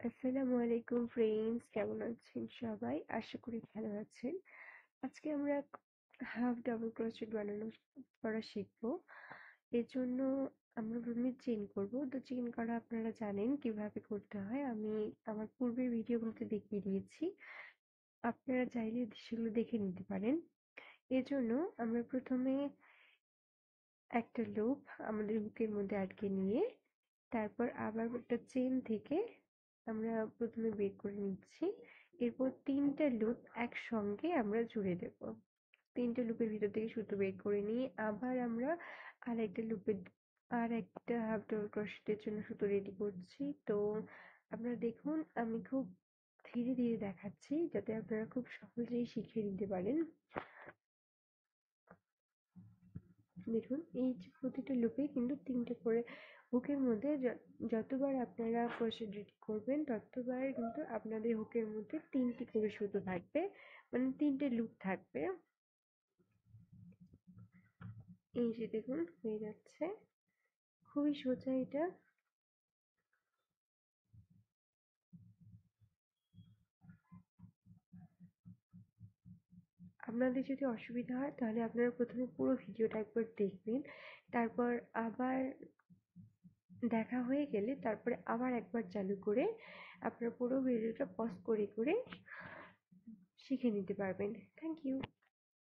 আসসালামু আলাইকুম ফ্রেন্ডস, কেমন আছেন সবাই? আশা করি ভালো আছেন। আজকে আমরা হাফ ডাবল ক্রোশেট বানানো করা শিখবো। এর জন্য আমরা প্রথমে চেইন করব। তো চেইন করা আপনারা জানেন কিভাবে করতে হয়, আমি আমার পূর্বের ভিডিওগুলোতে দেখিয়ে দিয়েছি। আপনারা চাইলে সেগুলো দেখে নিতে পারেন। এর জন্য আমরা প্রথমে একটা লুপ আমাদের হুকের মধ্যে আটকে নিয়ে তারপর আবার একটা চেন থেকে আমরা প্রথমে বের করে নিচ্ছি। এরপর ৩টা লুপ একসঙ্গে আমরা জুড়ে দেব। ৩টে লুপের ভিতর থেকে সুতো বের করে নিয়ে আবার আমরা আর একটা হাফ ডাবল ক্রোশেটের জন্য সুতো রেডি করছি। তো আপনারা দেখুন, আমি খুব ধীরে ধীরে দেখাচ্ছি যাতে আপনারা খুব সহজেই শিখে নিতে পারেন। দেখুন, এই যে প্রতিটা লুপে কিন্তু ৩টে করে হুকের মধ্যে যতবার আপনারা ক্রোশেট রেডি করবেন ততবার কিন্তু আপনাদের হুকের মধ্যে ৩টি করে সুতো থাকবে, মানে ৩টে লুপ থাকবে। এই যে দেখুন হয়ে যাচ্ছে, খুবই সোজা এটা। আপনাদের যদি অসুবিধা হয় তাহলে আপনারা প্রথমে পুরো ভিডিওটা একবার দেখবেন, তারপর আবার দেখা হয়ে গেলে তারপরে আবার একবার চালু করে আপনারা পুরো ভিডিওটা পজ করে করে শিখে নিতে পারবেন। Thank you.